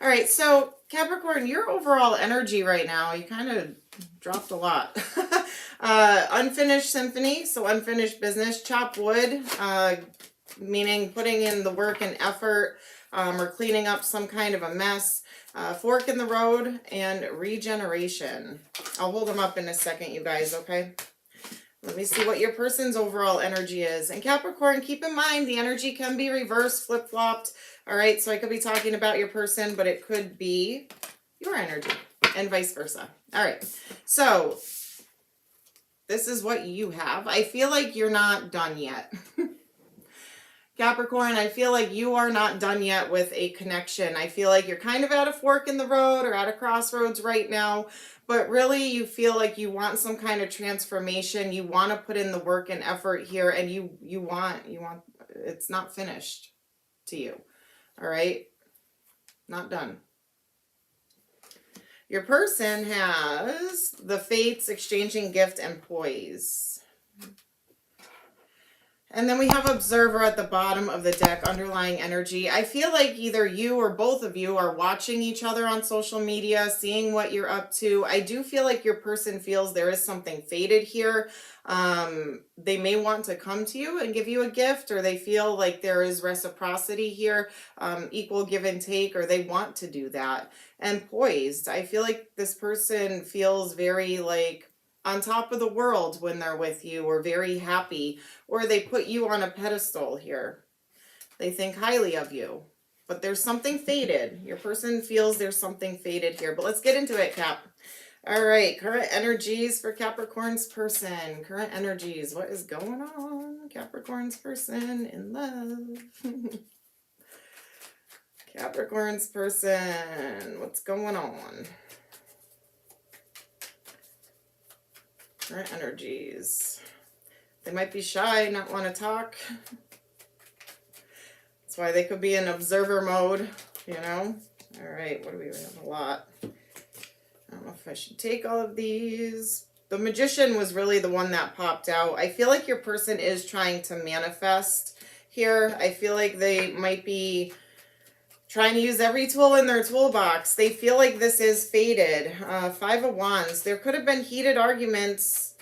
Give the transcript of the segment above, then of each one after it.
All right, so Capricorn, your overall energy right now, you kind of dropped a lot. Unfinished symphony, so unfinished business. Chop wood, meaning putting in the work and effort, or cleaning up some kind of a mess. Fork in the road, and regeneration. I'll hold them up in a second, you guys, okay? Let me see what your person's overall energy is. And Capricorn, keep in mind, the energy can be reversed, flip-flopped. All right, so I could be talking about your person, but it could be your energy and vice versa. All right, so this is what you have. I feel like you're not done yet. Capricorn, I feel like you are not done yet with a connection. I feel like you're kind of at a fork in the road or at a crossroads right now, but really you feel like you want some kind of transformation. You want to put in the work and effort here, and you want, it's not finished to you. All right? Not done. Your person has the Fates, exchanging gift, and poise. And then we have Observer at the bottom of the deck, underlying energy. I feel like either you or both of you are watching each other on social media, seeing what you're up to. I do feel like your person feels there is something fated here. They may want to come to you and give you a gift, or they feel like there is reciprocity here, equal give and take, or they want to do that. And poised, I feel like this person feels very like on top of the world when they're with you, or very happy, or they put you on a pedestal here. They think highly of you, but there's something fated. Your person feels there's something fated here, but let's get into it, Cap. All right, current energies for Capricorn's person. Current energies, what is going on? Capricorn's person in love. Capricorn's person, what's going on? Current energies. They might be shy, not want to talk. That's why they could be in observer mode, you know? All right, what do we have? A lot. I don't know if I should take all of these. The Magician was really the one that popped out. I feel like your person is trying to manifest here. I feel like they might be trying to use every tool in their toolbox. They feel like this is fated. Five of Wands. There could have been heated arguments,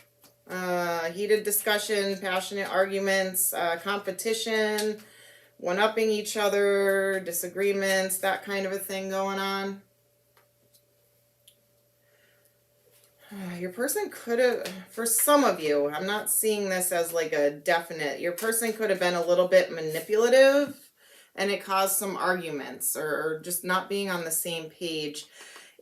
heated discussion, passionate arguments, competition, one-upping each other, disagreements, that kind of a thing going on. Your person could have, for some of you, I'm not seeing this as like a definite, your person could have been a little bit manipulative, and it caused some arguments, or just not being on the same page.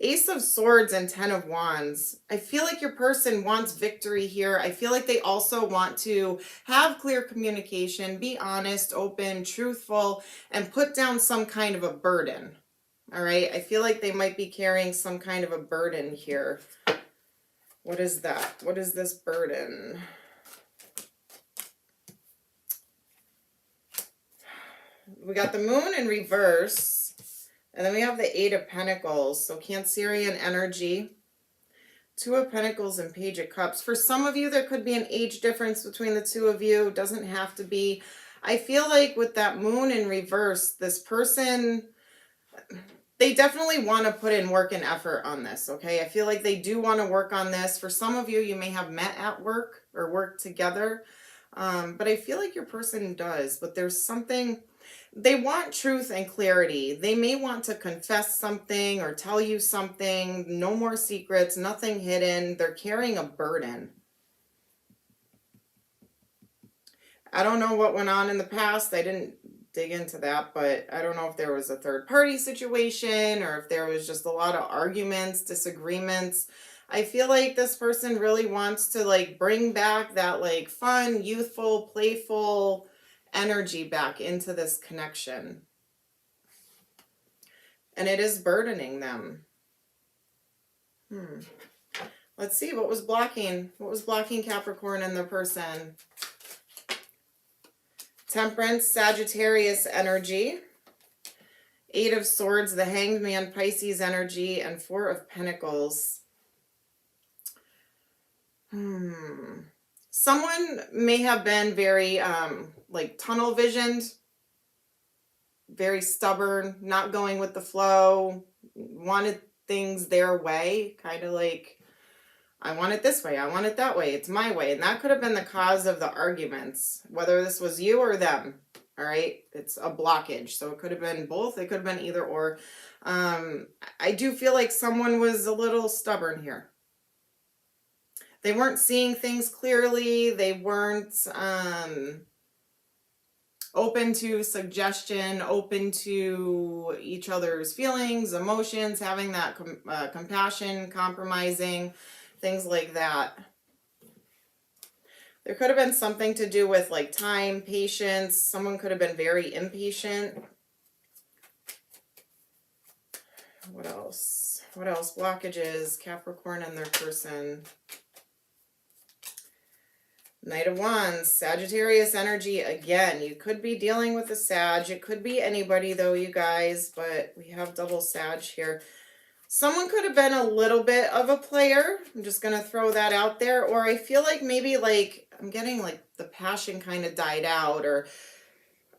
Ace of Swords and Ten of Wands. I feel like your person wants victory here. I feel like they also want to have clear communication, be honest, open, truthful, and put down some kind of a burden. All right? I feel like they might be carrying some kind of a burden here. What is that? What is this burden? We got the Moon in reverse, and then we have the Eight of Pentacles, so Cancerian energy. Two of Pentacles and Page of Cups. For some of you, there could be an age difference between the two of you. It doesn't have to be. I feel like with that Moon in reverse, this person, they definitely want to put in work and effort on this, okay? I feel like they do want to work on this. For some of you, you may have met at work or worked together, but I feel like your person does, but there's something. They want truth and clarity. They may want to confess something or tell you something. No more secrets, nothing hidden. They're carrying a burden. I don't know what went on in the past. I didn't dig into that, but I don't know if there was a third party situation or if there was just a lot of arguments, disagreements. I feel like this person really wants to like bring back that like fun, youthful, playful energy back into this connection. And it is burdening them. Let's see, what was blocking Capricorn and their person? Temperance, Sagittarius energy. Eight of Swords, the Hanged Man, Pisces energy, and Four of Pentacles. Someone may have been very like tunnel visioned. very stubborn, not going with the flow, wanted things their way, kind of like, I want it this way, I want it that way, it's my way. And that could have been the cause of the arguments, whether this was you or them. All right, it's a blockage. So it could have been both, it could have been either or. I do feel like someone was a little stubborn here. They weren't seeing things clearly. They weren't open to suggestion, open to each other's feelings, emotions, having that compassion, compromising, things like that. There could have been something to do with like time, patience. Someone could have been very impatient. What else? What else? Blockages, Capricorn and their person. Knight of Wands, Sagittarius energy again. You could be dealing with a Sag. It could be anybody though, you guys, but we have double Sag here. Someone could have been a little bit of a player. I'm just going to throw that out there. Or I feel like maybe like I'm getting like the passion kind of died out, or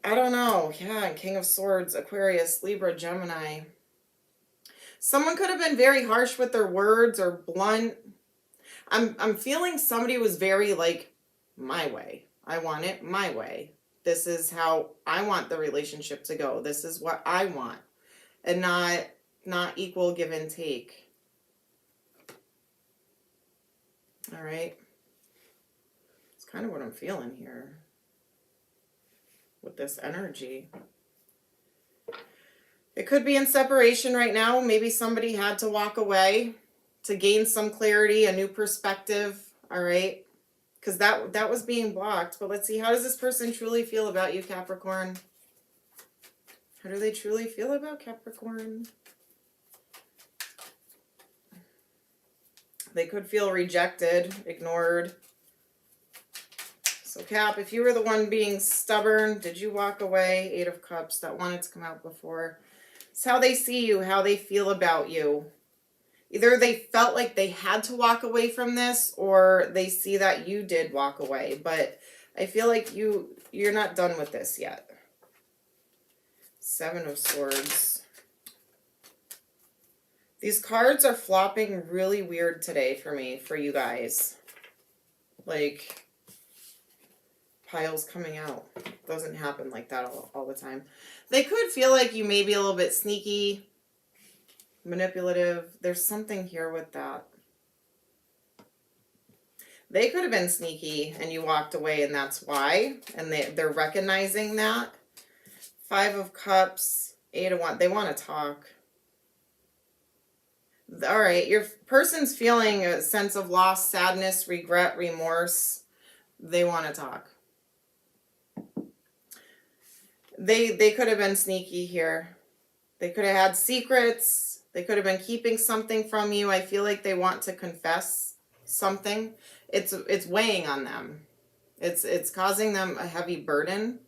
I don't know. Yeah, King of Swords, Aquarius, Libra, Gemini. Someone could have been very harsh with their words or blunt. I'm feeling somebody was very like, my way. I want it my way. This is how I want the relationship to go. This is what I want. And not equal give and take. All right. It's kind of what I'm feeling here with this energy. It could be in separation right now. Maybe somebody had to walk away to gain some clarity, a new perspective. All right. Because that was being blocked. But let's see. How does this person truly feel about you, Capricorn? How do they truly feel about Capricorn? They could feel rejected, ignored. So Cap, if you were the one being stubborn, did you walk away? 8 of Cups, that wanted to come out before. It's how they see you, how they feel about you. Either they felt like they had to walk away from this, or they see that you did walk away. But I feel like you're not done with this yet. 7 of Swords. These cards are flopping really weird today for me, for you guys. Like, piles coming out. Doesn't happen like that all the time. They could feel like you may be a little bit sneaky, manipulative. There's something here with that. They could have been sneaky and you walked away and that's why. And they're recognizing that. 5 of Cups, 8 of Wands. They want to talk. All right, your person's feeling a sense of loss, sadness, regret, remorse. They want to talk. They could have been sneaky here. They could have had secrets. They could have been keeping something from you. I feel like they want to confess something. It's weighing on them. It's causing them a heavy burden.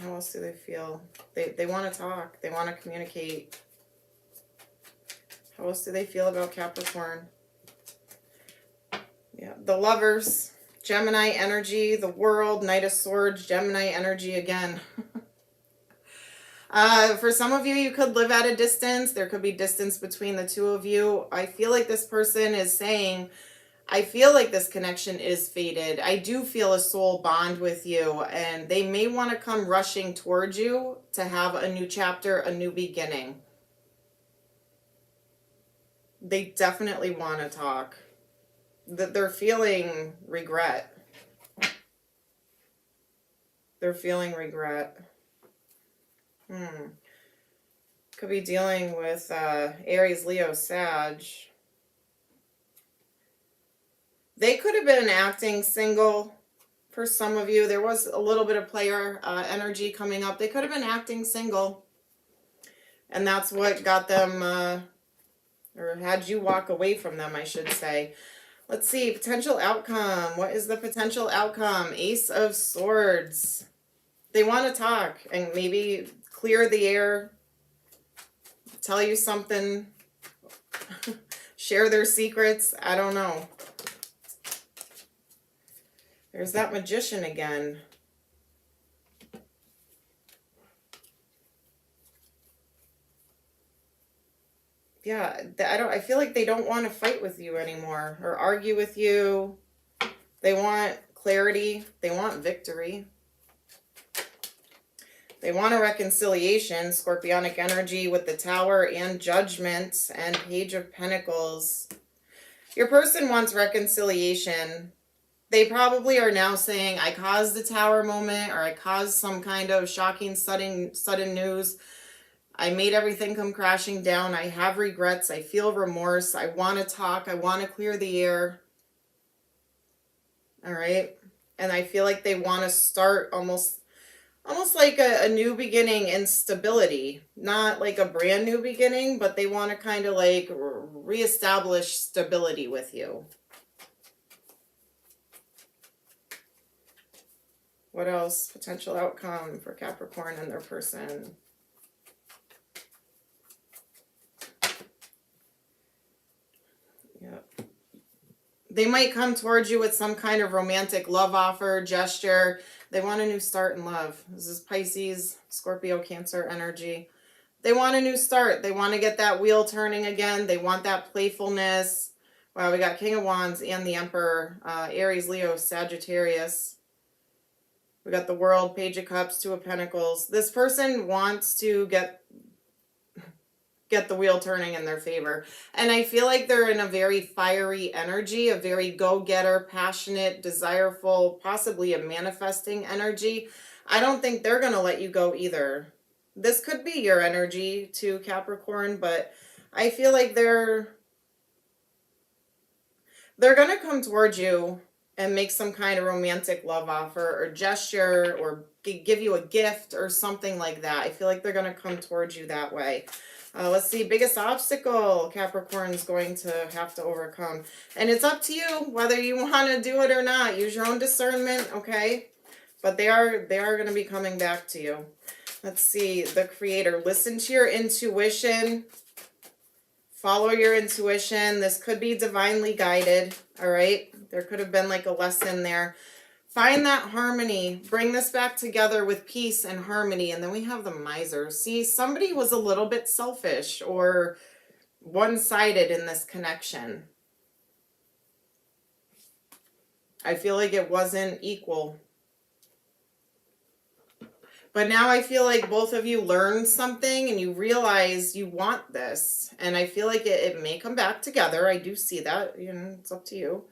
How else do they feel? They want to talk. They want to communicate. How else do they feel about Capricorn? Yeah, the Lovers, Gemini energy, the World, Knight of Swords, Gemini energy again. For some of you, you could live at a distance. There could be distance between the two of you. I feel like this person is saying, I feel like this connection is fated. I do feel a soul bond with you, and they may want to come rushing towards you to have a new chapter, a new beginning. They definitely want to talk. They're feeling regret. They're feeling regret. Could be dealing with Aries, Leo, Sag. They could have been acting single for some of you. There was a little bit of player energy coming up. They could have been acting single. And that's what got them, or had you walk away from them, I should say. Let's see, potential outcome. What is the potential outcome? Ace of Swords. They want to talk and maybe clear the air, tell you something, share their secrets. I don't know. There's that Magician again. Yeah, I feel like they don't want to fight with you anymore or argue with you. They want clarity. They want victory. They want a reconciliation, Scorpionic energy with the Tower and Judgment and Page of Pentacles. Your person wants reconciliation. They probably are now saying, I caused the Tower moment, or I caused some kind of shocking, sudden news. I made everything come crashing down. I have regrets. I feel remorse. I want to talk. I want to clear the air. All right. And I feel like they want to start almost like a new beginning in stability. Not like a brand new beginning, but they want to kind of like reestablish stability with you. What else? Potential outcome for Capricorn and their person. Yep. They might come towards you with some kind of romantic love offer, gesture. They want a new start in love. This is Pisces, Scorpio, Cancer energy. They want a new start. They want to get that wheel turning again. They want that playfulness. Wow, we got King of Wands and the Emperor, Aries, Leo, Sagittarius. We got the World, Page of Cups, Two of Pentacles. This person wants to get the wheel turning in their favor. And I feel like they're in a very fiery energy, a very go-getter, passionate, desireful, possibly a manifesting energy. I don't think they're going to let you go either. This could be your energy too, Capricorn, but I feel like they're going to come towards you and make some kind of romantic love offer or gesture or give you a gift or something like that. I feel like they're going to come towards you that way. Let's see, biggest obstacle Capricorn's going to have to overcome. And it's up to you whether you want to do it or not. Use your own discernment, okay? But they are going to be coming back to you. Let's see, the Creator. Listen to your intuition. Follow your intuition. This could be divinely guided, all right? There could have been like a lesson there. Find that harmony. Bring this back together with peace and harmony. And then we have the Miser. See, somebody was a little bit selfish or one-sided in this connection. I feel like it wasn't equal. But now I feel like both of you learned something and you realize you want this. And I feel like it may come back together. I do see that. You know, it's up to you.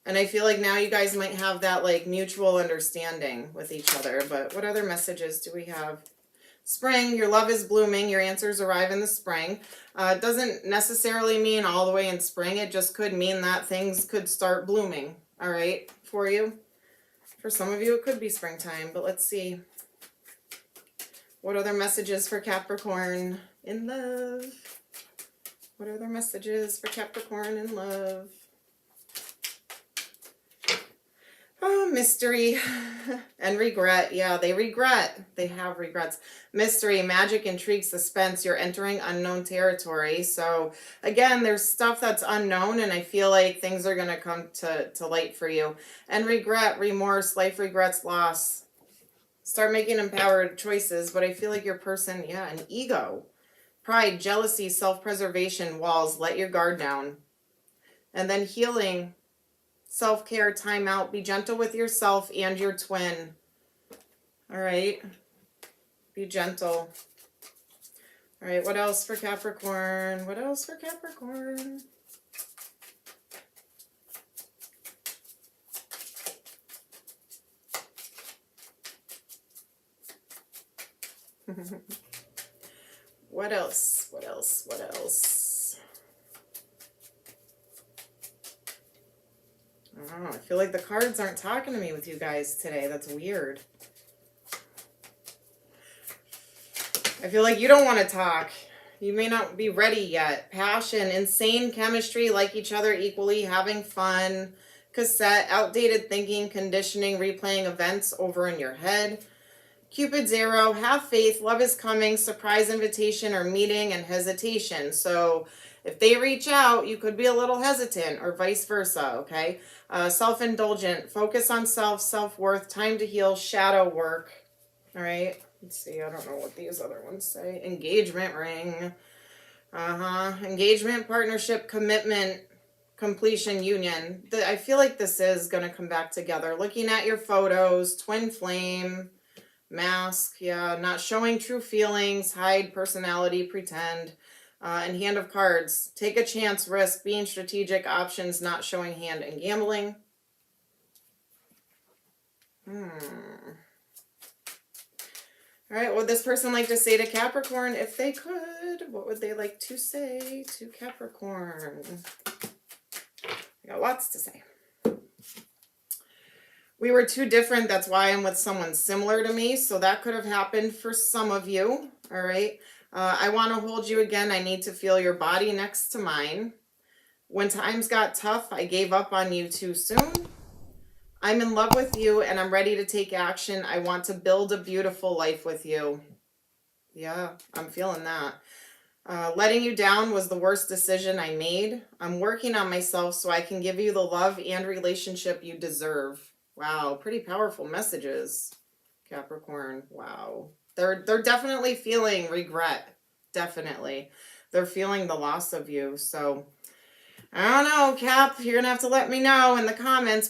And I feel like now you guys might have that like mutual understanding with each other. But what other messages do we have? Spring, your love is blooming. Your answers arrive in the spring. It doesn't necessarily mean all the way in spring. It just could mean that things could start blooming, all right, for you. For some of you, it could be springtime. But let's see. What other messages for Capricorn in love? What are their messages for Capricorn in love? Oh, mystery and regret. Yeah, they regret. They have regrets. Mystery, magic, intrigue, suspense. You're entering unknown territory. So, again, there's stuff that's unknown, and I feel like things are going to come to light for you. And regret, remorse, life regrets, loss. Start making empowered choices, but I feel like your person, yeah, an ego. Pride, jealousy, self-preservation, walls. Let your guard down. And then healing. Self-care, time out, be gentle with yourself and your twin. All right. Be gentle. All right, what else for Capricorn? What else for Capricorn? What else? What else? What else? Oh, I feel like the cards aren't talking to me with you guys today. That's weird. I feel like you don't want to talk. You may not be ready yet. Passion, insane chemistry, like each other equally, having fun. Cassette, outdated thinking, conditioning, replaying events over in your head. Cupid's arrow, have faith, love is coming, surprise invitation or meeting, and hesitation. So if they reach out, you could be a little hesitant or vice versa, okay? Self-indulgent, focus on self, self-worth, time to heal, shadow work. All right, let's see, I don't know what these other ones say. Engagement ring. Engagement, partnership, commitment, completion, union. I feel like this is going to come back together. Looking at your photos, twin flame, mask, yeah, not showing true feelings, hide personality, pretend, and hand of cards. Take a chance, risk, being strategic, options, not showing hand, and gambling. All right, what would this person like to say to Capricorn if they could? What would they like to say to Capricorn? I got lots to say. We were too different. That's why I'm with someone similar to me. So that could have happened for some of you. All right. I want to hold you again. I need to feel your body next to mine. When times got tough, I gave up on you too soon. I'm in love with you and I'm ready to take action. I want to build a beautiful life with you. Yeah, I'm feeling that. Letting you down was the worst decision I made. I'm working on myself so I can give you the love and relationship you deserve. Wow, pretty powerful messages, Capricorn. Wow. They're definitely feeling regret. Definitely. They're feeling the loss of you. So, I don't know, Cap. You're going to have to let me know in the comments.